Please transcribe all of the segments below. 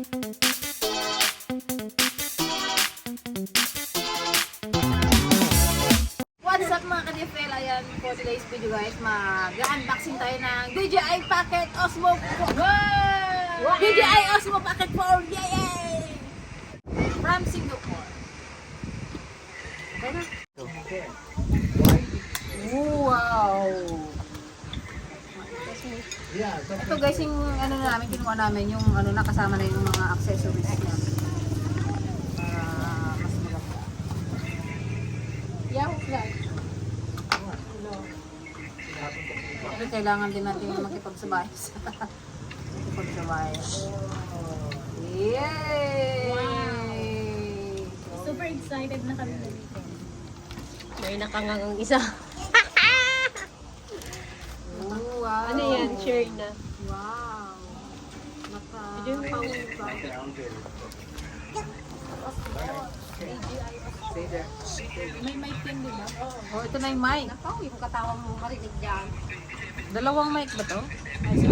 What's up mga ka-DFL? Ayan, for today's video guys, mag-unboxing tayo ng DJI Pocket Osmo 4. Wow! DJI Osmo Pocket 4! Yay! From Singapore. Okay na? Wow! Ito guys, yung ano na namin, kinuha namin, yung ano na kasama na yung mga accessories niya. Mas maganda. Yahoo Flight. Pero kailangan din natin makipagsabay. Makipagsabay. Yay! Wow! Super excited na kami dito. May nakangangang isa. Oh, wow. Ano yan? Share na. Wow. May mic yan, di ba? Oh, ito na yung mic. Nakaw, yung katawa mo marinig dyan. Dalawang mic ba to? 86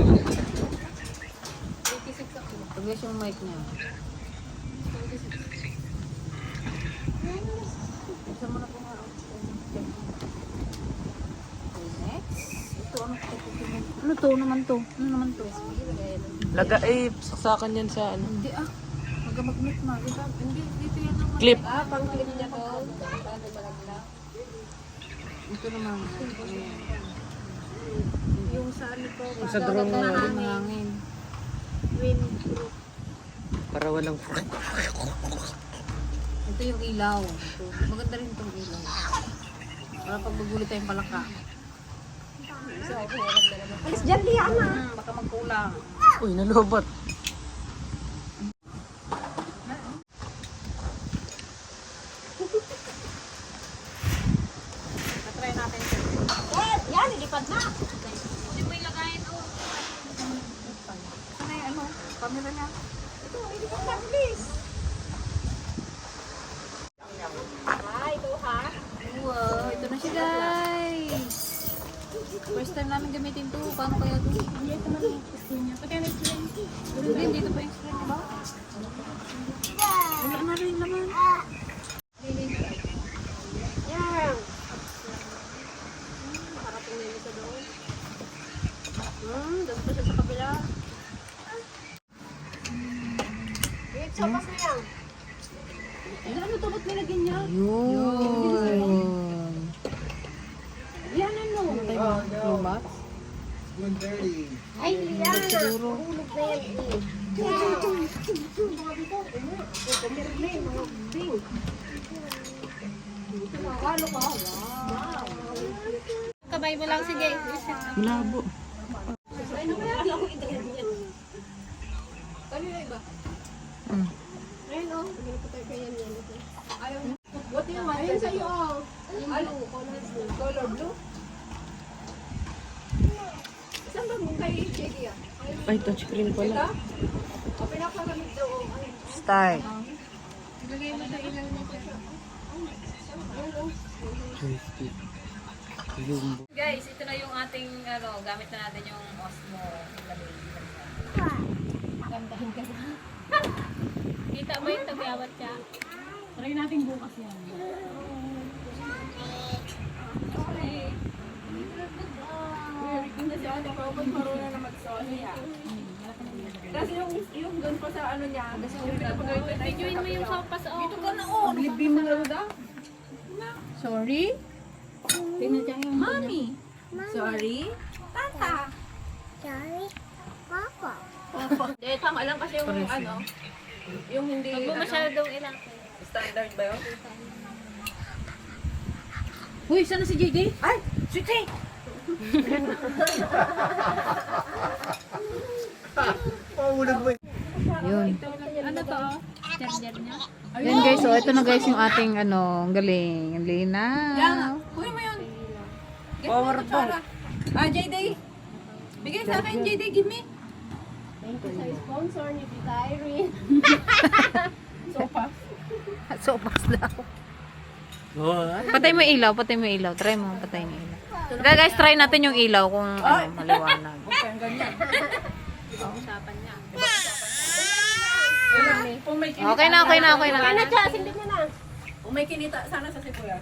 ako. Ito guys yung mic niya. Isa mo na po nga. Okay, next. Ito, ano to? Ano to naman to? Ano naman to? Saksakan yan sa ano. Hindi ah. Mag-magnet na. Hindi, dito yan ang Clip. Ah, pang clip niya to. Ito naman. Yung sa ano to, Sa drone na. Mahangin. windproof. Para walang Ito yung ilaw. Ito. Maganda rin itong ilaw. Para pag magulo tayong palaka. Alis dyan, Liana. Baka magkulang. Uy, nalobot. Natry natin ito. Yan, ilipad na. Hindi mo ilagay ito. Ano yung ano? Camera niya. Ito, ilipad na, please. Ay, ito ha. Wow, ito na siya guys. First time namin gamitin to. Paano kaya to? Hindi, ito naman yung gusto niya. Pagka na-explain. Hindi, dito pa yung screen ba? Wala na rin naman. Yan. Makarating na yun sa doon. Doon pa siya sa kabila. Wait, sopas na yan. Ano to? Ba't nilagyan niya? Yun. Yan ano? Lumat? Ay, yan. Siguro. Hulog na yan. Kabay mo lang, sige. Labo. Ano kaya? Ako ito-edit yan. Kanina iba? Ayun o. Ganito pa tayo kaya yan. Ayaw. What do you want? Ayun sa'yo oh. Ano? Colors blue. Color blue? Saan ba mo kay JD ah? Ay, touchscreen pala. O pinakagamit daw. Start. Ilagay mo sa ilaw niya. Guys, ito na yung ating ano, gamit na natin yung Osmo. Gandahin ka na. Kita ba yung tabiawat siya? Try natin bukas yan. Kasi ano, kapag marunong na mag-solo niya. Kasi yung doon pa sa ano niya, kasi yung pinapagawin ko na Videoin mo yung sopas oh. Ito ka na oh, libi mo na daw. Sorry? Tingnan siya yung Mami. Sorry. Tata. Hindi, tama lang kasi yung ano, yung hindi, Huwag mo ano, masyadong ilang. standard ba yun? Uy, sana si JJ? Ay! Sweetie! Yun. Ano to oh? Charger niya? Yan guys, so ito na guys yung ating ano, ang galing. Ang linaw. Yan. Kunin mo yun. Power bank. Ah, JD. Bigay sa akin, JD. Give me. Thank you sa sponsor ni Tita Irene. Sopa. Sopas daw. Patay mo yung ilaw, patay mo yung ilaw. Try mo, patay mo yung ilaw. Tara guys, try natin yung ilaw kung ano, maliwanag. Okay, ang ganyan. Usapan niya. Okay na, okay na, okay na. Ano siya? Sindin mo na. Kung may kinita sana sa sibuyas.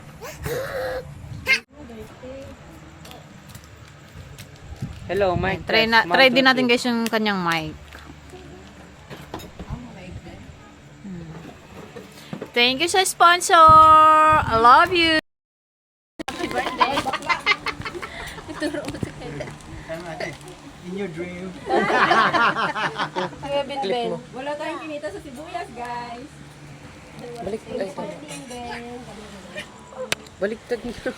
Hello, Mike. Try din natin guys yung kanyang mic. Thank you sa sponsor. I love you. In your dream. Kaya Ben. Wala tayong kinita sa sibuyas, guys. Balik ito. Baliktad nito.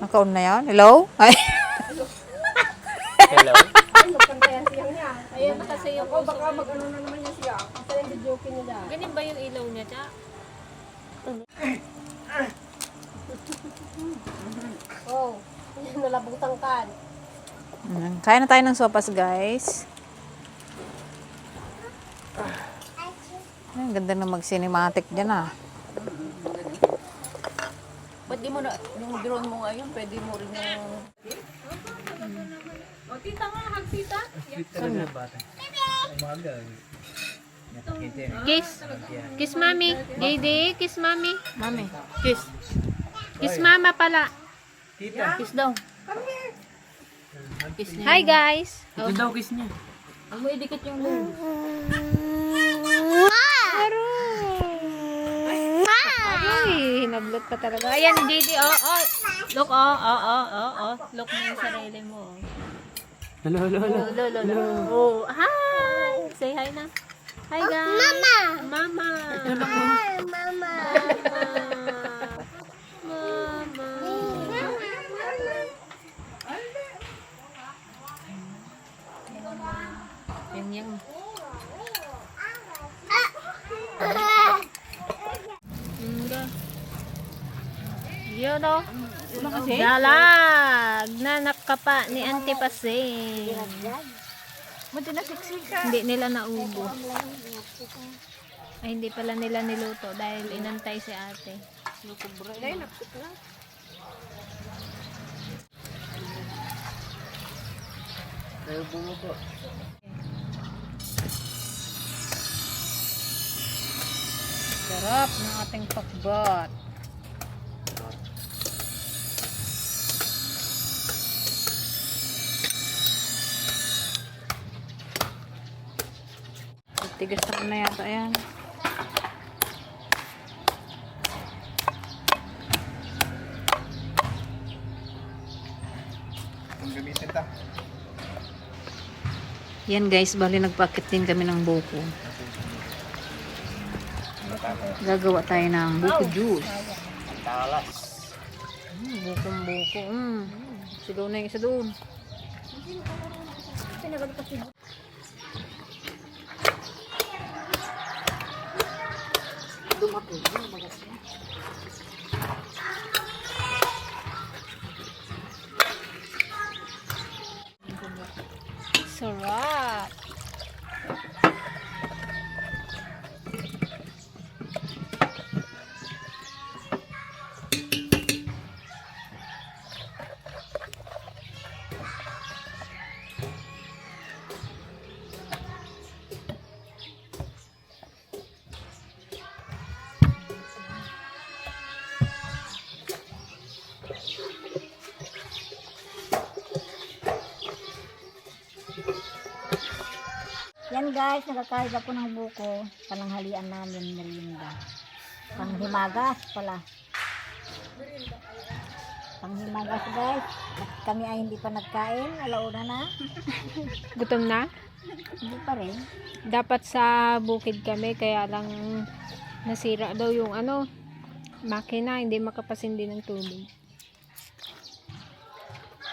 Nakaon na yan? Hello? Ay. Hello. Ayan na kasi yung O baka mag-ano na naman niya siya. Ganyan ba yung ilaw niya, Cha? Oh, nalabutan ka. Kain na tayo ng sopas guys. Ay, ang ganda na mag-cinematic dyan ah. Ba't di mo na, yung drone mo ngayon, pwede mo rin yung... O, tita nga, hag tita. Kiss. Kiss mami. Dede, kiss mami. Mami. Kiss. Kiss mama pala. Kiss daw. Hi guys. Ito daw kiss niya. Ang mo idikit yung lung. Ay, hinablot pa talaga. Ayan, Dede, oh. Look, oh. Look mo yung sarili mo. Hello, hello, hello. Lolo. Oh, hi. Say hi na. Hi guys. Mama. Mama. Yang. Yun o. Dalag. Nanak ka pa ni Auntie Pasing. Hindi nila naubos. Ay, hindi pala nila niluto dahil inantay si ate. Tayo bumubo. Sarap ng ating pakbet. Tigas na yata yan. Yan guys, bali nagpakit din kami ng buko. Gagawa tayo ng buko juice. Talas. Bukong buko. Sigaw na yung isa doon. Sarap. Yan guys, nakakain ako ng buko. Pananghalian namin merienda. Panghimagas pala. Panghimagas guys. At kami ay hindi pa nagkain. Alauna na. Gutom na? Hindi pa rin. Dapat sa bukid kami, kaya lang nasira daw yung makina, hindi makapasindi ng tubig.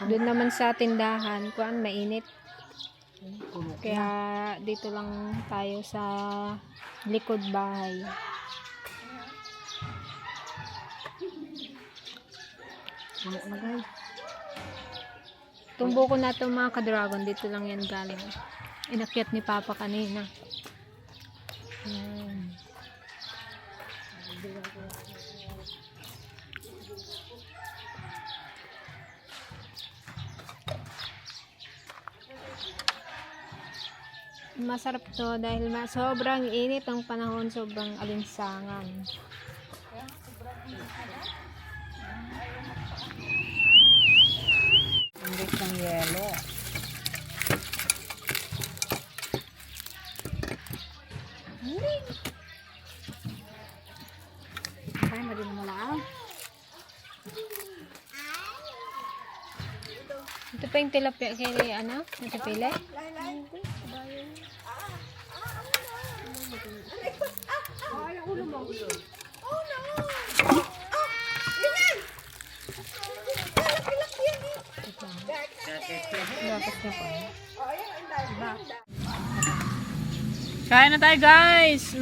Doon naman sa tindahan, mainit. Kaya dito lang tayo sa likod bahay. Ano na guys. Tumbo ko na itong mga ka-dragon, dito lang yan galing. Inakyat ni Papa kanina. Yan. Masarap to dahil sobrang init ang panahon, sobrang alinsangan. Hindi ng yelo. Ay, madin mo lang. Ito pa yung tilapia kay ano? Natapili? Kain na tayo guys!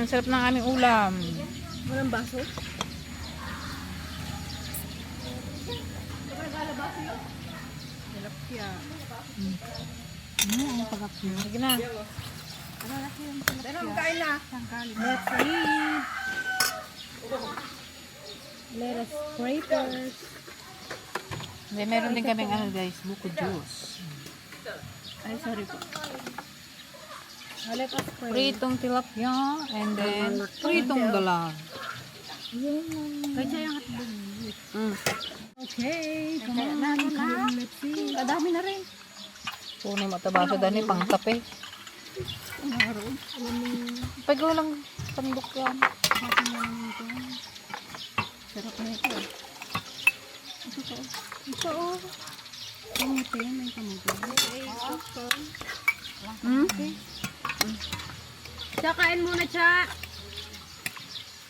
Sarap ng aming ulam. Walang baso? Sige na. Lettuce scrapers. Hindi, meron din kaming ano guys, buko juice. Ay, sorry po. Lettuce scrapers. Pritong tilapia and then pritong dalag. Okay, come on. Let's see. Kadami na rin. Puno matabaso dani pang kape. Pag walang pandok yan. Sarap na ito. Ito oh. Kamuti, may kamuti. Tsakain muna, Cha.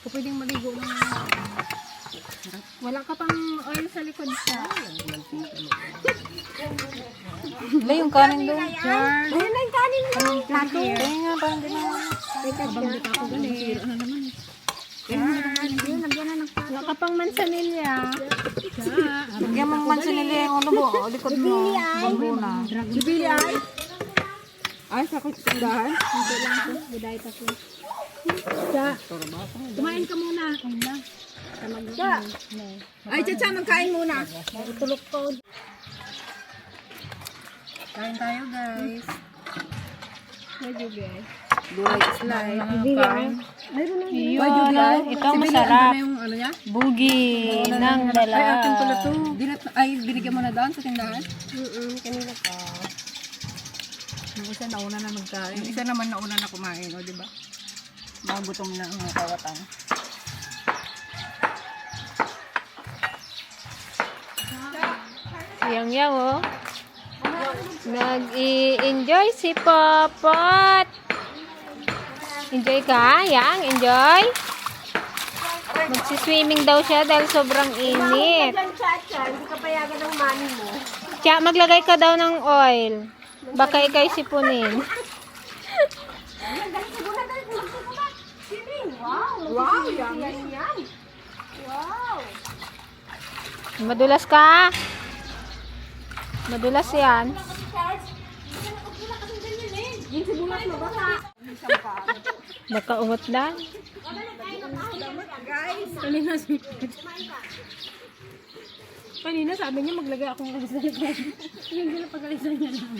Kung pwedeng maligo mo. Wala ka pang oil sa likod, Cha. Wala yung kanin doon. Char. Ayun na yung kanin mo. Kaya nga, parang di na. Abang di pa ako galit. Ano naman eh. Ayun, nagyan na ng kanin. Wala ka pang mansanilya. Lagyan mong mansinili yung ulo mo. O, likod mo. Bambu na. Bibili ay. Ay, sa kutindahan. Hindi lang po. Buday pa po. Cha. Kumain ka muna. Ay, Chacha, magkain muna. Tulog po. Kain tayo guys. Medyo guys. Gulay slide. Yun. Ito masarap. Yung ano niya? Bugi ng Ay, akin pala to. dala. Ay, binigyan mo na doon sa tindahan? Kanina pa. Yung isa nauna na magkain. Yung isa naman nauna na kumain. O, diba? Mga gutom na ang mga kawatan. Yang oh. Nag-i-enjoy si Popot. Enjoy ka, Yang? Enjoy? Magsiswimming daw siya dahil sobrang init. Hindi ka payagan ng mami mo. Tiya, maglagay ka daw ng oil. Baka ikay sipunin. Wow, yan. Wow. Madulas ka? Madulas yan. Yung sibulas mabasa. Baka ungot lang. Kanina sabi niya maglagay akong alis na likod. Hindi na pag-alisan niya lang.